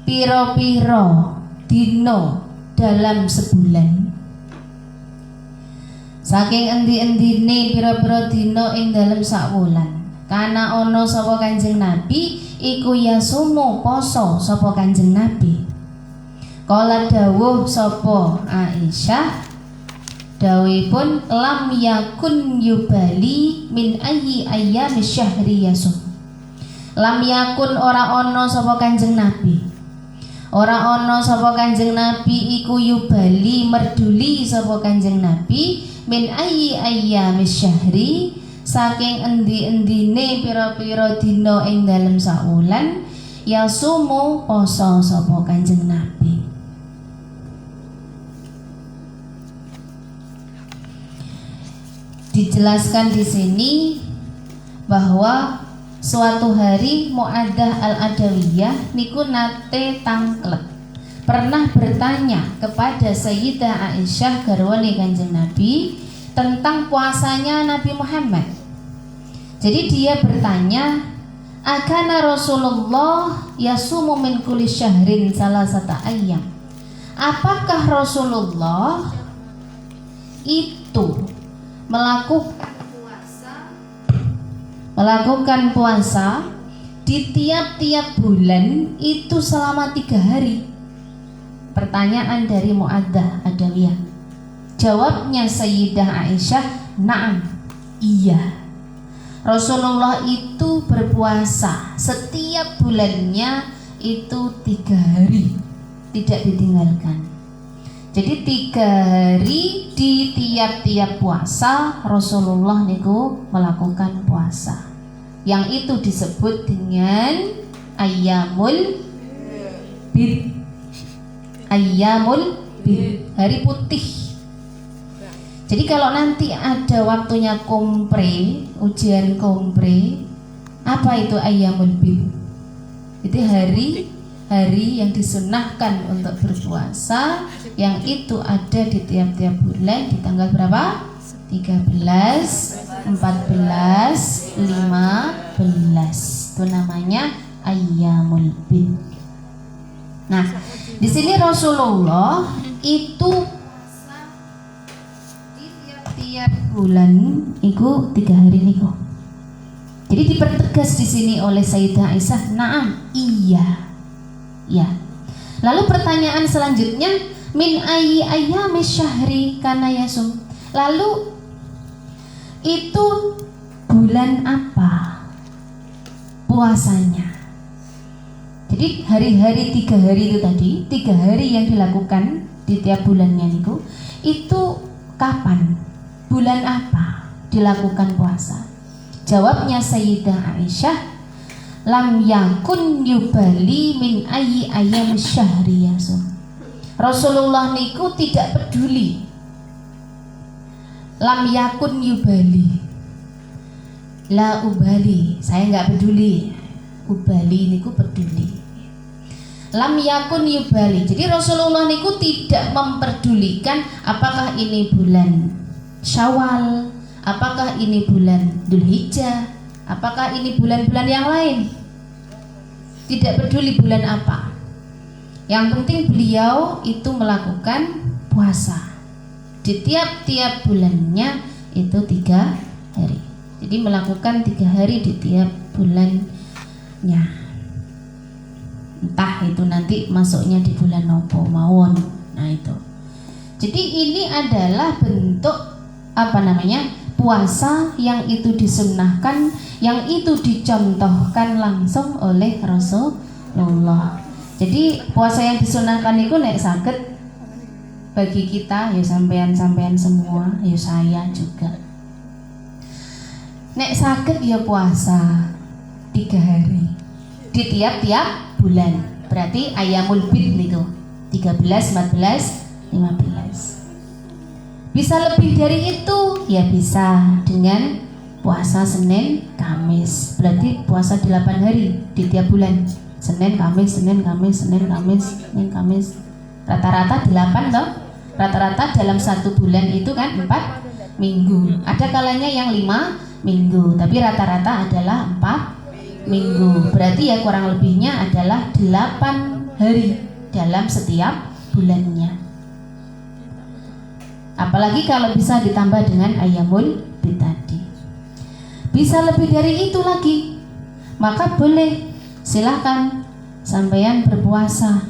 pira-pira dina dalam sebulan. Saking endi-endine pira-pira dina ing dalam sak wulan. Kana ono sapa Kanjeng Nabi iku yasumu poso sapa Kanjeng Nabi. Kala dawuh sapa Aisyah, dawuhipun lam yakun yubali min ayyi ayyamis syahri yasum. Lam yakun ora ono sapa Kanjeng Nabi. Ora ono sapa Kanjeng Nabi iku yubali merduli sapa Kanjeng Nabi min ayyi ayyamis syahri saking endi-endine pira-pira dina ing dalem saulan yasumu poso sapa Kanjeng Nabi. Dijelaskan di sini bahwa suatu hari Mu'addah al-Adawiyah niku nate tanglet pernah bertanya kepada Sayyidah Aisyah garwane Kanjeng Nabi tentang puasanya Nabi Muhammad. Jadi dia bertanya, akana Rasulullah yasumu min kulli syahrin salasata ayyam. Apakah Rasulullah itu melakukan puasa di tiap-tiap bulan itu selama 3 hari? Pertanyaan dari Mu'addah Adawiyah. Jawabnya Sayyidah Aisyah, na'am, iya. Rasulullah itu berpuasa setiap bulannya itu 3 hari, tidak ditinggalkan. Jadi 3 hari di tiap-tiap puasa Rasulullah niku melakukan puasa. Yang itu disebut dengan ayyamul bid. Ayyamul bid, hari putih. Jadi kalau nanti ada waktunya kompre, ujian kompre, apa itu ayyamul bid? Itu hari yang disunahkan untuk berpuasa, yang itu ada di tiap-tiap bulan di tanggal berapa? 13, 14, 15. Itu namanya ayyamul bid. Nah, di sini Rasulullah itu tiap bulan itu 3 hari niku. Jadi dipertegas di sini oleh Sayyidah Aisyah, na'am, iya. Ya. Lalu pertanyaan selanjutnya, min ayyi ayyamis syahri kana yasum. Lalu itu bulan apa puasanya? Jadi hari-hari 3 hari itu tadi, 3 hari yang dilakukan di tiap bulannya itu kapan? Bulan apa dilakukan puasa? Jawabnya Sayyidah Aisyah, lam yakun yubali min ayyi ayyam syahri yasum. Rasulullah niku tidak peduli. Lam yakun yubali, la ubali, saya nggak peduli. Ubali niku peduli. Lam yakun yubali. Jadi Rasulullah niku tidak memperdulikan apakah ini bulan Syawal, apakah ini bulan Dzulhijjah, apakah ini bulan-bulan yang lain. Tidak peduli bulan apa. Yang penting beliau itu melakukan puasa di tiap-tiap bulannya itu 3 hari. Jadi melakukan 3 hari di tiap bulannya. Entah itu nanti masuknya di bulan nopo mawon. Nah itu. Jadi ini adalah bentuk puasa yang itu disunnahkan, yang itu dicontohkan langsung oleh Rasulullah. Jadi puasa yang disunnahkan itu nek saged bagi kita, ya sampean-sampean semua, ya saya juga. Nek saged ya puasa 3 hari di tiap-tiap bulan. Berarti ayamul bid niku 13, 14, 15. Bisa lebih dari itu ya bisa dengan puasa Senin, Kamis. Berarti puasa 8 hari di tiap bulan. Senin, Kamis, Senin, Kamis, Senin, Kamis, Senin, Kamis. Rata-rata 8 toh. Rata-rata dalam 1 bulan itu kan 4 minggu. Ada kalanya yang 5 minggu, tapi rata-rata adalah 4 minggu. Berarti ya kurang lebihnya adalah 8 hari dalam setiap bulannya. Apalagi kalau bisa ditambah dengan ayamul bid tadi. Bisa lebih dari itu lagi, maka boleh, silahkan sampeyan berpuasa.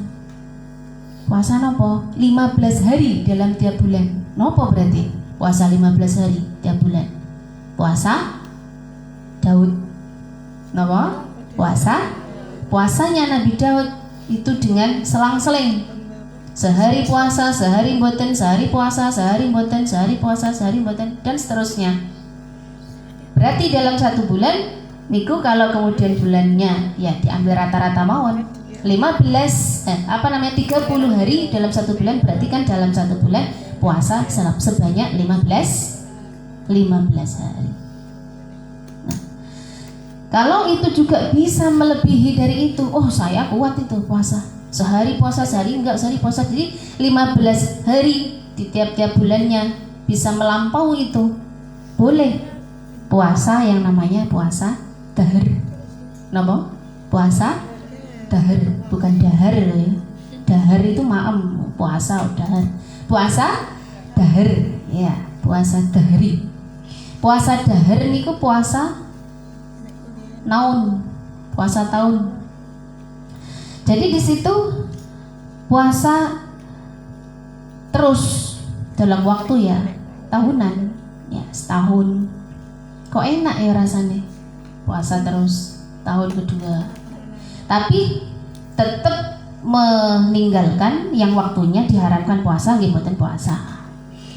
Puasa nopo? 15 hari dalam tiap bulan. Nopo berarti? Puasa 15 hari tiap bulan. Puasa Daud. Nopo? Puasanya Nabi Daud itu dengan selang-seling. Sehari puasa, sehari mboten, sehari puasa, sehari mboten, sehari puasa, sehari mboten, dan seterusnya. Berarti dalam 1 bulan niku kalau kemudian bulannya ya diambil rata-rata mawon 30 hari dalam 1 bulan, berarti kan dalam 1 bulan puasa sebanyak 15 hari. Nah, kalau itu juga bisa melebihi dari itu, oh saya kuat itu puasa. Sehari puasa, sehari enggak, sehari puasa, jadi 15 hari di tiap-tiap bulannya bisa melampaui itu. Boleh puasa yang namanya puasa dahar. Napa? Puasa dahar, bukan dahar loh ya. Dahar itu maem, puasa dahar. Puasa dahar, ya, puasa dahari. Puasa dahar niku puasa naun, puasa tahun. Jadi di situ puasa terus dalam waktu ya tahunan, ya setahun. Kok enak ya rasanya puasa terus tahun kedua. Tapi tetap meninggalkan yang waktunya diharamkan puasa, nggih mboten puasa.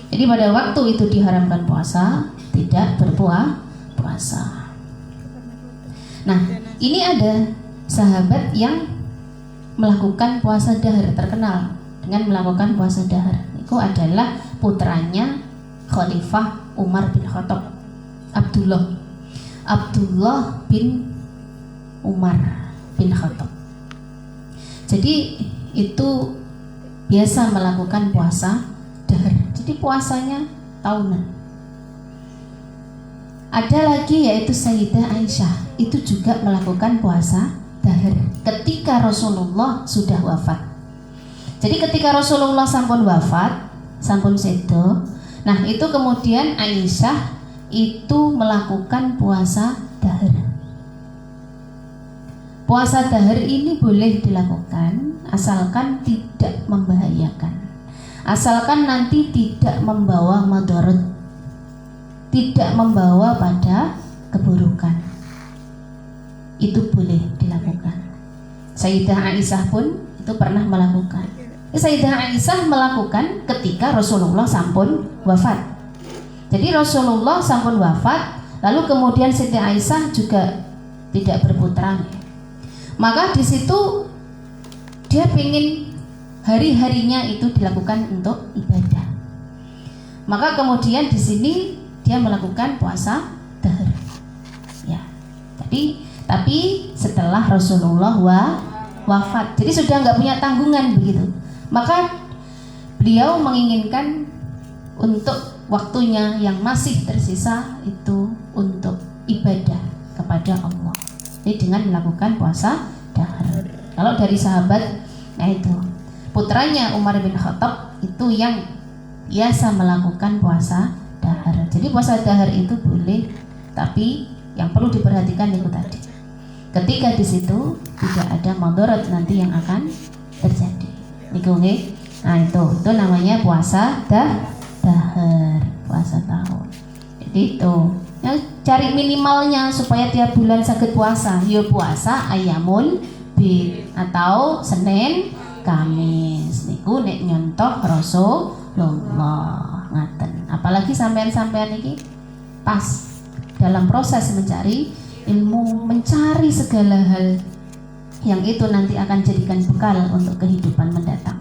Jadi pada waktu itu diharamkan puasa, tidak berpuasa. Nah, ini ada sahabat yang melakukan puasa dahar, terkenal dengan melakukan puasa dahar. Itu adalah putranya Khalifah Umar bin Khattab, Abdullah bin Umar bin Khattab. Jadi itu biasa melakukan puasa dahar. Jadi puasanya tahunan. Ada lagi yaitu Sayyidah Aisyah, itu juga melakukan puasa dahar ketika Rasulullah sudah wafat. Jadi ketika Rasulullah sampun wafat, sampun sedo, nah itu kemudian Aisyah itu melakukan puasa dahar. Puasa dahar ini boleh dilakukan asalkan tidak membahayakan, asalkan nanti tidak membawa madarat, tidak membawa pada keburukan. Itu boleh dilakukan. Sayyidah Aisyah pun itu pernah melakukan. Sayyidah Aisyah melakukan ketika Rasulullah sampun wafat. Jadi Rasulullah sampun wafat, lalu kemudian Sayyidah Aisyah juga tidak berputra. Maka di situ dia ingin hari-harinya itu dilakukan untuk ibadah. Maka kemudian di sini dia melakukan puasa dahar. Ya. Tapi setelah Rasulullah wafat, jadi sudah nggak punya tanggungan begitu. Maka beliau menginginkan untuk waktunya yang masih tersisa itu untuk ibadah kepada Allah. Jadi dengan melakukan puasa dahar. Kalau dari sahabat, nah itu putranya Umar bin Khattab itu yang biasa melakukan puasa dahar. Jadi puasa dahar itu boleh, tapi yang perlu diperhatikan itu tadi. Ketika di situ tidak ada madarat nanti yang akan terjadi. Niku nggih. Nah itu namanya puasa dahar, puasa tahun. Jadi itu ya, cari minimalnya supaya tiap bulan sakit puasa. Yo puasa ayamul bid atau Senin Kamis niku nek nyontoh Rasulullah ngaten. Apalagi sampean-sampean iki pas dalam proses mencari ilmu, mencari segala hal yang itu nanti akan jadikan bekal untuk kehidupan mendatang.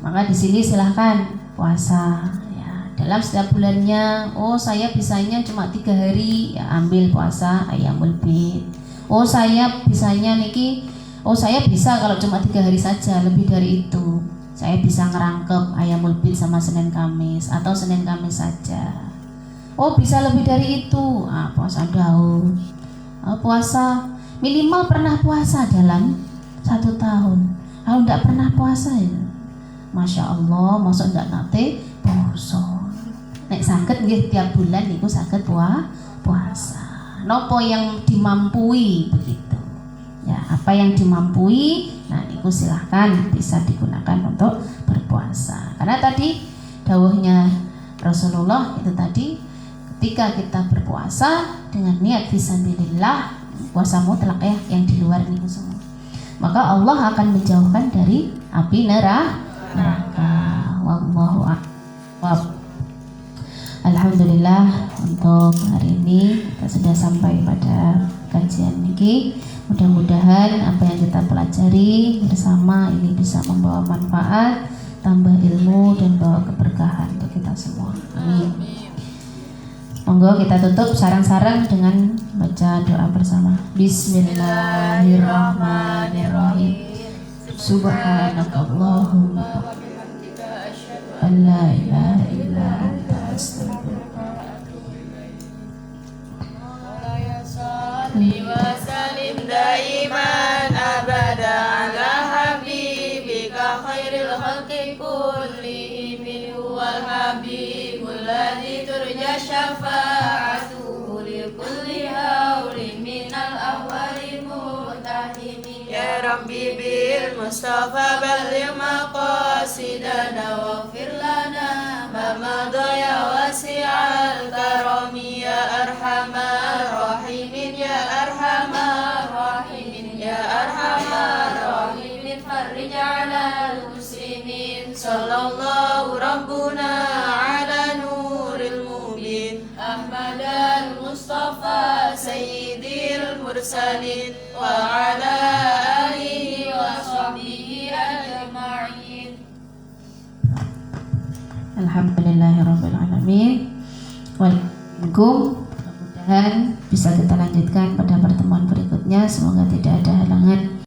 Maka di sini silahkan puasa ya, dalam setiap bulannya. Oh saya bisanya cuma 3 hari, ya ambil puasa ayamul bid. Oh saya bisanya niki, oh saya bisa kalau cuma 3 hari saja, lebih dari itu saya bisa ngerangkep ayamul bid sama Senin Kamis atau Senin Kamis saja. Oh bisa lebih dari itu, puasa Daud. Puasa minimal pernah puasa dalam 1 tahun. Kalau tidak pernah puasa ya, Masya Allah, masuk tidak nate poso. Nek sakit nggih tiap bulan niku sakit puasa. Nopo yang dimampui begitu. Ya, apa yang dimampui, nah niku silahkan bisa digunakan untuk berpuasa. Karena tadi dawuhnya Rasulullah itu tadi, ketika kita berpuasa dengan niat fisabilillah, puasa mutlak ya, yang di luar niku semua, maka Allah akan menjauhkan dari api neraka. Wallahu a'lam. Alhamdulillah untuk hari ini kita sudah sampai pada kajian ini. Mudah-mudahan apa yang kita pelajari bersama ini bisa membawa manfaat, tambah ilmu dan bawa keberkahan untuk kita semua. Amin. Monggo kita tutup sarang-sarang dengan baca doa bersama. Bismillahirrahmanirrahim. Subhanakallahumma la ilaha illa anta astaghfiruka wa atubu ilaik. Daiman abada ala habibika khairil khalqi kullihim huwal habibul ladzi turja syafa'atuhu li kulli haulin minal awwalil mutahimin. Ya Rabbi bil Mustafa balligh maqasidana waghfir lana ma madha ya wasi'al karami ya arhamar rahimin ya arhamar rahimin ya arhamar rahimin farij 'alal muslimin. Sallallahu rabbuna 'ala nuril mubin Ahmad al-Mustafa sayyidil mursalin wa 'ala alihi wa sahbihi ajma'in. Alhamdulillahirabbil alamin. Waalaikumsalam. Mudah-mudahan bisa kita lanjutkan pada pertemuan berikutnya. Semoga tidak ada halangan.